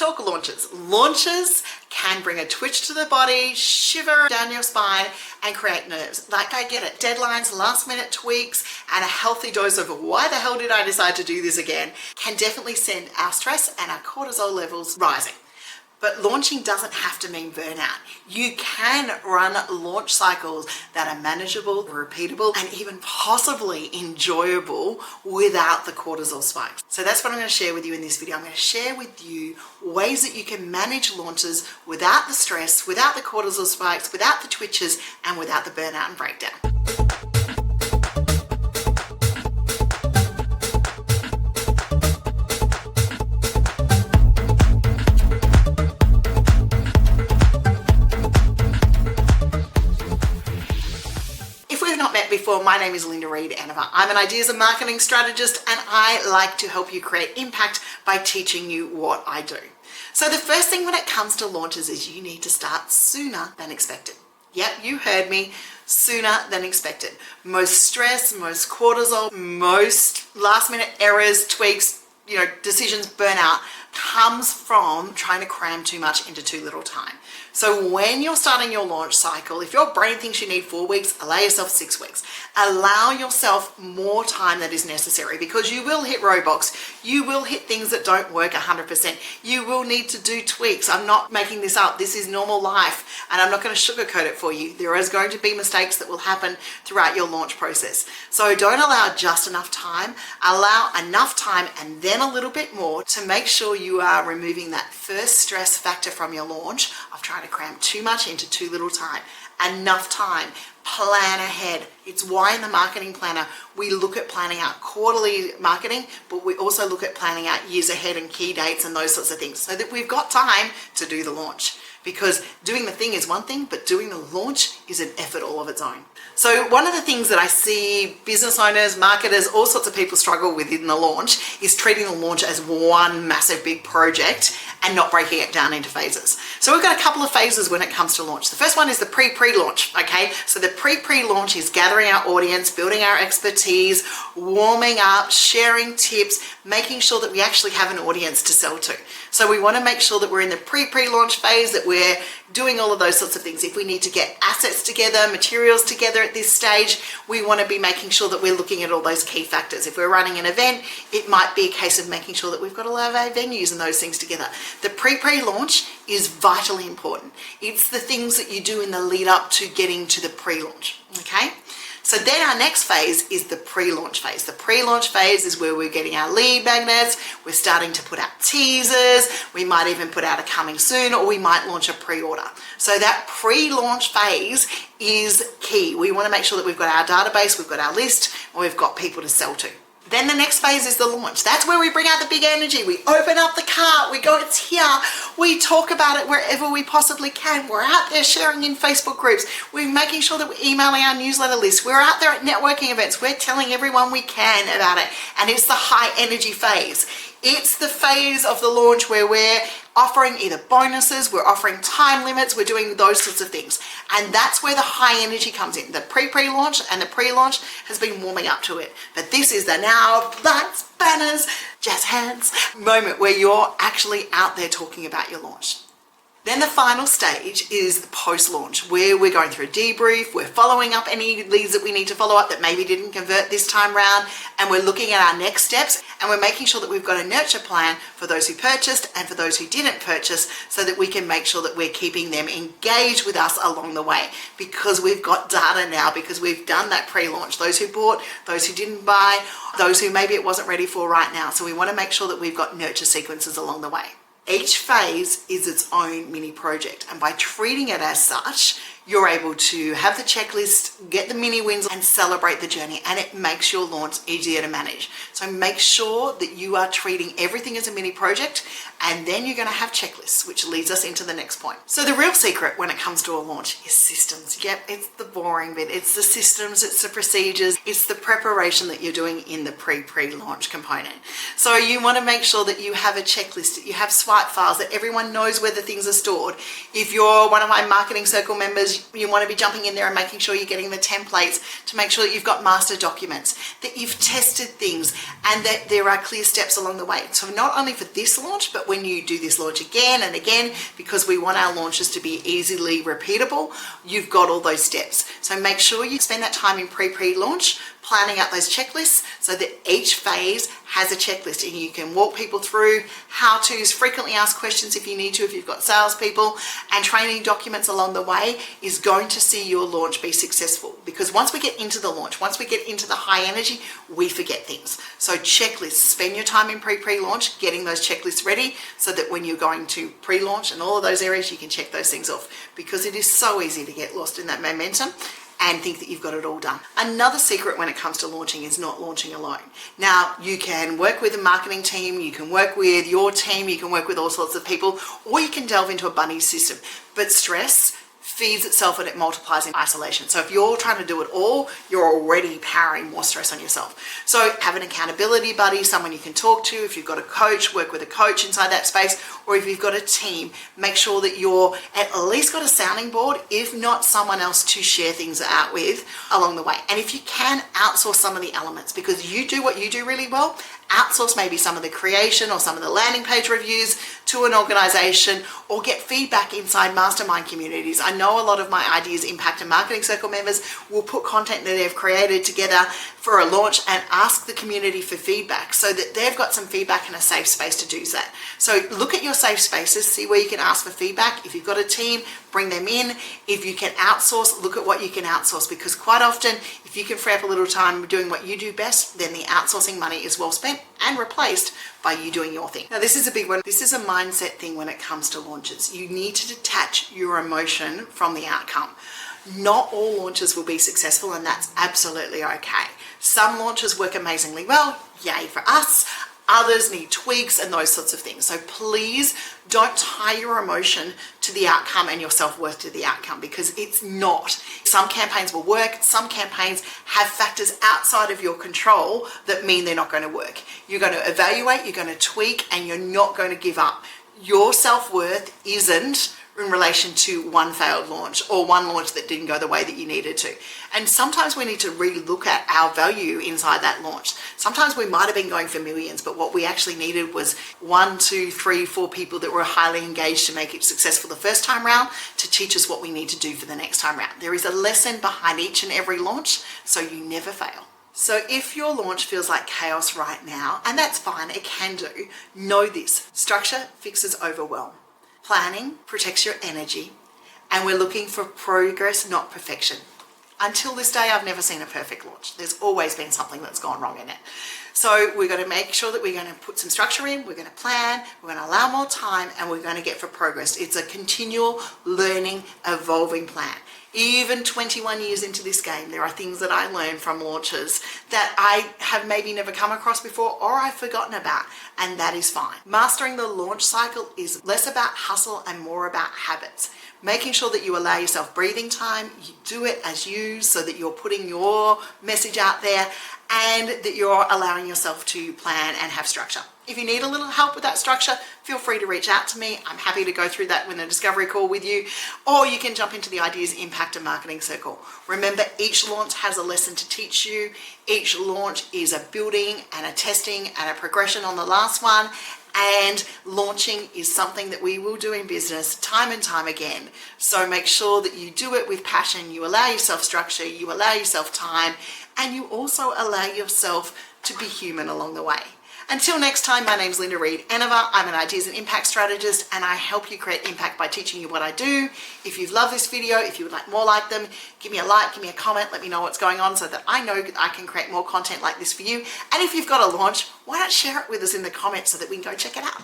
talk launches. Launches can bring a twitch to the body, shiver down your spine, and create nerves. Like, I get it. Deadlines, last minute tweaks, and a healthy dose of why the hell did I decide to do this again can definitely send our stress and our cortisol levels rising. But launching doesn't have to mean burnout. You can run launch cycles that are manageable, repeatable, and even possibly enjoyable without the cortisol spikes. So that's what I'm going to share with you in this video. I'm going to share with you ways that you can manage launches without the stress, without the cortisol spikes, without the twitches, and without the burnout and breakdown. Before, my name is Reed-Enever. I'm an ideas and marketing strategist, and I like to help you create impact by teaching you what I do. So the first thing when it comes to launches is you need to start sooner than expected. Yep, you heard me, sooner than expected. Most stress, most cortisol, most last minute errors, tweaks, decisions, burnout comes from trying to cram too much into too little time. So when you're starting your launch cycle, if your brain thinks you need 4 weeks, allow yourself 6 weeks. Allow yourself more time that is necessary, because you will hit roadblocks. You will hit things that don't work 100%. You will need to do tweaks. I'm not making this up. This is normal life, and I'm not going to sugarcoat it for you. There is going to be mistakes that will happen throughout your launch process. So don't allow just enough time. Allow enough time and then a little bit more to make sure you are removing that first stress factor from your launch of trying to cram too much into too little time. Enough time. Plan ahead. It's why in the marketing planner we look at planning out quarterly marketing, but we also look at planning out years ahead and key dates and those sorts of things, so that we've got time to do the launch. Because doing the thing is one thing, but doing the launch is an effort all of its own. So one of the things that I see business owners, marketers, all sorts of people struggle with in the launch is treating the launch as one massive big project and not breaking it down into phases. So we've got a couple of phases when it comes to launch. The first one is the pre-launch, okay? So the pre-launch is gathering our audience, building our expertise, warming up, sharing tips, making sure that we actually have an audience to sell to. So we want to make sure that we're in the pre-launch phase, that we're doing all of those sorts of things. If we need to get assets together, materials together at this stage, we want to be making sure that we're looking at all those key factors. If we're running an event, it might be a case of making sure that we've got all of our venues and those things together. The pre-launch is vitally important. It's the things that you do in the lead up to getting to the pre-launch, okay? So then our next phase is the pre-launch phase. The pre-launch phase is where we're getting our lead magnets, we're starting to put out teasers, we might even put out a coming soon, or we might launch a pre-order. So that pre-launch phase is key. We want to make sure that we've got our database, we've got our list, and we've got people to sell to. Then the next phase is the launch. That's where we bring out the big energy. We open up the cart, we go, it's here. We talk about it wherever we possibly can. We're out there sharing in Facebook groups. We're making sure that we're emailing our newsletter list. We're out there at networking events. We're telling everyone we can about it. And it's the high energy phase. It's the phase of the launch where we're offering either bonuses, we're offering time limits, we're doing those sorts of things. And that's where the high energy comes in. The pre-launch and the pre-launch has been warming up to it. But this is the now lights, banners, jazz hands moment where you're actually out there talking about your launch. Then the final stage is the post-launch, where we're going through a debrief, we're following up any leads that we need to follow up that maybe didn't convert this time round, and we're looking at our next steps, and we're making sure that we've got a nurture plan for those who purchased and for those who didn't purchase, so that we can make sure that we're keeping them engaged with us along the way, because we've got data now, because we've done that pre-launch, those who bought, those who didn't buy, those who maybe it wasn't ready for right now. So we want to make sure that we've got nurture sequences along the way. Each phase is its own mini project, and by treating it as such, you're able to have the checklist, get the mini wins, and celebrate the journey, and it makes your launch easier to manage. So make sure that you are treating everything as a mini project, and then you're going to have checklists, which leads us into the next point. So the real secret when it comes to a launch is systems. Yep, it's the boring bit. It's the systems, it's the procedures, it's the preparation that you're doing in the pre-launch component. So you want to make sure that you have a checklist, that you have swipe files, that everyone knows where the things are stored. If you're one of my marketing circle members, because you want to be jumping in there and making sure you're getting the templates to make sure that you've got master documents, that you've tested things, and that there are clear steps along the way. So not only for this launch, but when you do this launch again and again, because we want our launches to be easily repeatable, you've got all those steps. So make sure you spend that time in pre-launch planning out those checklists so that each phase has a checklist and you can walk people through how-tos, frequently asked questions if you need to, if you've got salespeople, and training documents along the way is going to see your launch be successful. Because once we get into the launch, once we get into the high energy, we forget things. So checklists, spend your time in pre-launch getting those checklists ready so that when you're going to pre-launch and all of those areas, you can check those things off, because it is so easy to get lost in that momentum and think that you've got it all done. Another secret when it comes to launching is not launching alone. Now, you can work with a marketing team, you can work with your team, you can work with all sorts of people, or you can delve into a bunny system. But stress feeds itself and it multiplies in isolation. So if you're trying to do it all, you're already powering more stress on yourself. So have an accountability buddy, someone you can talk to. If you've got a coach, work with a coach inside that space, or if you've got a team, make sure that you're at least got a sounding board, if not someone else to share things out with along the way. And if you can, outsource some of the elements, because you do what you do really well. Outsource maybe some of the creation or some of the landing page reviews to an organization, or get feedback inside mastermind communities. I know a lot of my Ideas Impact and Marketing Circle members will put content that they've created together for a launch and ask the community for feedback so that they've got some feedback and a safe space to do that. So look at your safe spaces, see where you can ask for feedback. If you've got a team, bring them in. If you can outsource, look at what you can outsource, because quite often, if you can free up a little time doing what you do best, then the outsourcing money is well spent and replaced by you doing your thing. Now, this is a big one. This is a mindset thing when it comes to launches. You need to detach your emotion from the outcome. Not all launches will be successful, and that's absolutely okay. Some launches work amazingly well, yay for us. Others need tweaks and those sorts of things. So please don't tie your emotion to the outcome and your self-worth to the outcome, because it's not. Some campaigns will work. Some campaigns have factors outside of your control that mean they're not going to work. You're going to evaluate, you're going to tweak, and you're not going to give up. Your self-worth isn't in relation to one failed launch or one launch that didn't go the way that you needed to. And sometimes we need to re-look at our value inside that launch. Sometimes we might have been going for millions, but what we actually needed was 1, 2, 3, 4 people that were highly engaged to make it successful the first time round, to teach us what we need to do for the next time round. There is a lesson behind each and every launch, so you never fail. So if your launch feels like chaos right now, and that's fine, it can do, know this: structure fixes overwhelm. Planning protects your energy, and we're looking for progress, not perfection. Until this day, I've never seen a perfect launch. There's always been something that's gone wrong in it. So we're going to make sure that we're going to put some structure in, we're going to plan, we're going to allow more time, and we're going to get for progress. It's a continual learning, evolving plan. Even 21 years into this game, there are things that I learned from launches that I have maybe never come across before, or I've forgotten about, and that is fine. Mastering the launch cycle is less about hustle and more about habits. Making sure that you allow yourself breathing time, you do it as you, so that you're putting your message out there, and that you're allowing yourself to plan and have structure. If you need a little help with that structure, feel free to reach out to me. I'm happy to go through that with a discovery call with you, or you can jump into the Ideas Impact and Marketing Circle. Remember, each launch has a lesson to teach you. Each launch is a building and a testing and a progression on the last one. And launching is something that we will do in business time and time again. So make sure that you do it with passion. You allow yourself structure, you allow yourself time, and you also allow yourself to be human along the way. Until next time, my name's Linda Reed-Enever. I'm an Ideas and Impact Strategist, and I help you create impact by teaching you what I do. If you've loved this video, if you would like more like them, give me a like, give me a comment, let me know what's going on so that I know that I can create more content like this for you. And if you've got a launch, why not share it with us in the comments so that we can go check it out.